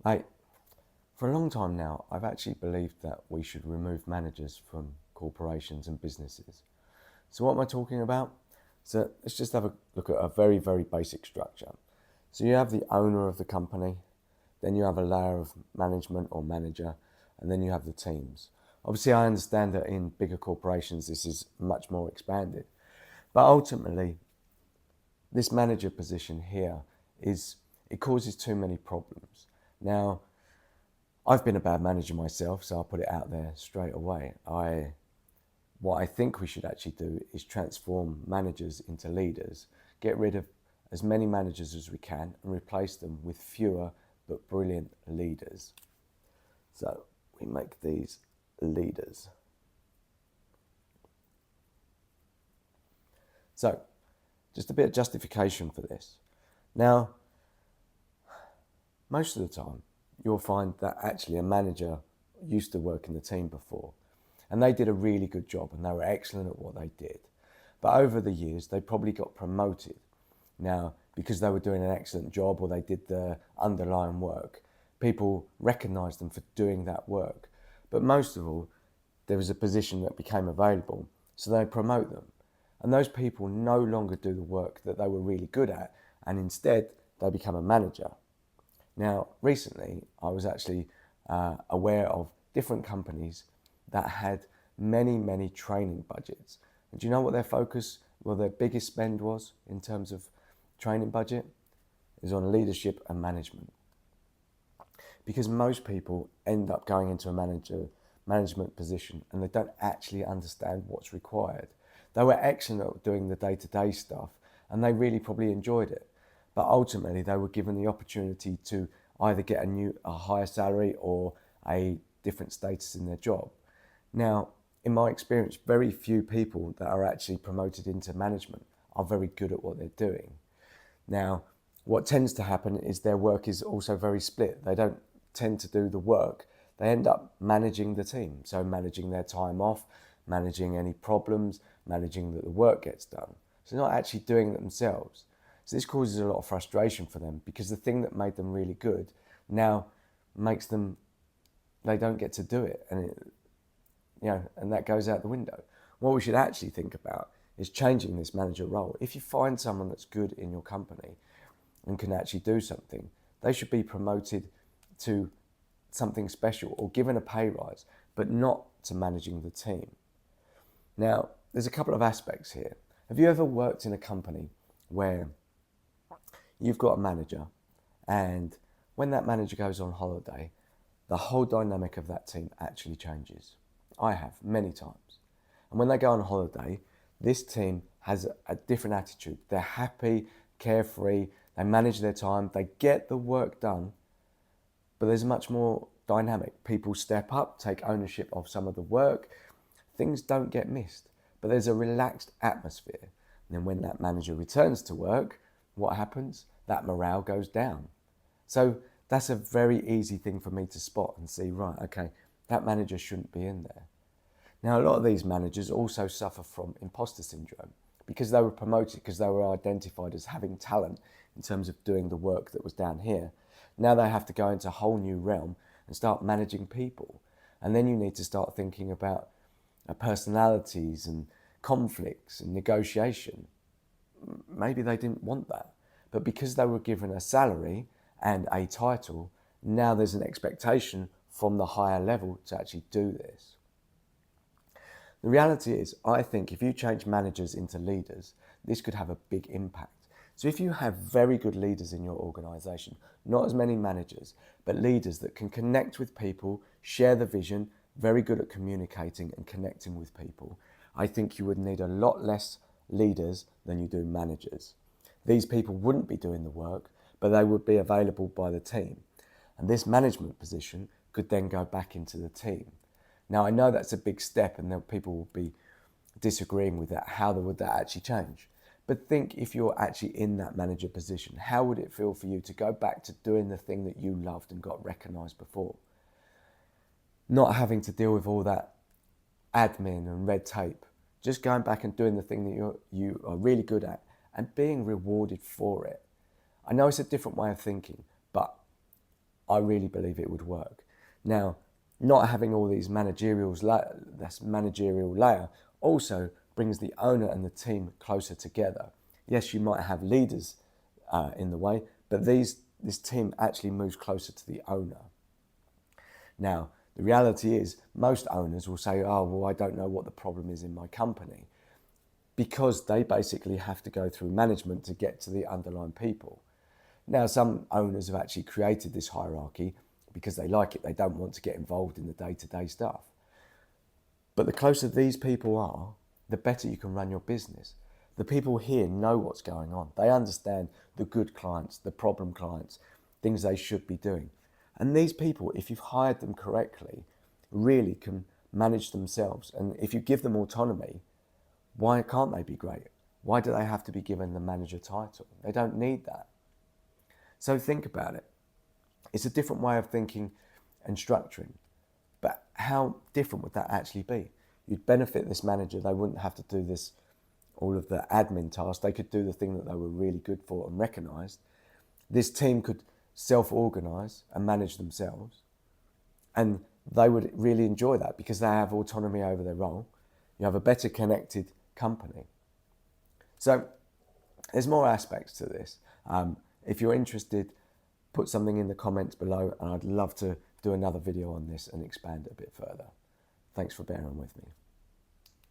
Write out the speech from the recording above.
Mate, for a long time now, I've actually believed that we should remove managers from corporations and businesses. So, what am I talking about? So, let's just have a look at a very, very basic structure. So, you have the owner of the company, then you have a layer of management or manager, and then you have the teams. Obviously, I understand that in bigger corporations this is much more expanded, but ultimately, this manager position here is it causes too many problems. Now, I've been a bad manager myself, so I'll put it out there straight away. What I think we should actually do is transform managers into leaders, get rid of as many managers as we can and replace them with fewer but brilliant leaders. So we make these leaders. So just a bit of justification for this. Now, most of the time, you'll find that actually a manager used to work in the team before, and they did a really good job and they were excellent at what they did. But over the years, they probably got promoted. Now, because they were doing an excellent job or they did the underlying work, people recognised them for doing that work. But most of all, there was a position that became available, so they promote them. And those people no longer do the work that they were really good at, and instead they become a manager. Now, recently, I was actually aware of different companies that had many, many training budgets. And do you know what their biggest spend was in terms of training budget? Is on leadership and management. Because most people end up going into a management position and they don't actually understand what's required. They were excellent at doing the day-to-day stuff and they really probably enjoyed it. But ultimately they were given the opportunity to either get a higher salary or a different status in their job. Now, in my experience, very few people that are actually promoted into management are very good at what they're doing. Now, what tends to happen is their work is also very split. They don't tend to do the work. They end up managing the team. So managing their time off, managing any problems, managing that the work gets done. So they're not actually doing it themselves. So this causes a lot of frustration for them because the thing that made them really good now makes them, they don't get to do it. And that goes out the window. What we should actually think about is changing this manager role. If you find someone that's good in your company and can actually do something, they should be promoted to something special or given a pay rise, but not to managing the team. Now, there's a couple of aspects here. Have you ever worked in a company where you've got a manager and when that manager goes on holiday, the whole dynamic of that team actually changes? I have many times. And when they go on holiday, this team has a different attitude. They're happy, carefree, they manage their time, they get the work done, but there's much more dynamic. People step up, take ownership of some of the work. Things don't get missed, but there's a relaxed atmosphere. And then when that manager returns to work, what happens? That morale goes down. So that's a very easy thing for me to spot and see, right, okay, that manager shouldn't be in there. Now, a lot of these managers also suffer from imposter syndrome because they were promoted, because they were identified as having talent in terms of doing the work that was down here. Now they have to go into a whole new realm and start managing people. And then you need to start thinking about personalities and conflicts and negotiation. Maybe they didn't want that. But because they were given a salary and a title, now there's an expectation from the higher level to actually do this. The reality is, I think if you change managers into leaders, this could have a big impact. So if you have very good leaders in your organisation, not as many managers, but leaders that can connect with people, share the vision, very good at communicating and connecting with people, I think you would need a lot less leaders than you do managers. These people wouldn't be doing the work, but they would be available by the team. And this management position could then go back into the team. Now, I know that's a big step and that people will be disagreeing with that. How would that actually change? But think if you're actually in that manager position, how would it feel for you to go back to doing the thing that you loved and got recognised before? Not having to deal with all that admin and red tape, just going back and doing the thing that you are really good at and being rewarded for it. I know it's a different way of thinking, but I really believe it would work. Now, not having all these managerial layer also brings the owner and the team closer together. Yes, you might have leaders in the way, but this team actually moves closer to the owner. Now, the reality is most owners will say, oh, well, I don't know what the problem is in my company, because they basically have to go through management to get to the underlying people. Now, some owners have actually created this hierarchy because they like it. They don't want to get involved in the day-to-day stuff. But the closer these people are, the better you can run your business. The people here know what's going on. They understand the good clients, the problem clients, things they should be doing. And these people, if you've hired them correctly, really can manage themselves. And if you give them autonomy, why can't they be great? Why do they have to be given the manager title? They don't need that. So think about it. It's a different way of thinking and structuring. But how different would that actually be? You'd benefit this manager. They wouldn't have to do all of the admin tasks. They could do the thing that they were really good for and recognised. This team could self-organise and manage themselves. And they would really enjoy that because they have autonomy over their role. You have a better connected company. So there's more aspects to this. If you're interested, put something in the comments below and I'd love to do another video on this and expand it a bit further. Thanks for bearing with me.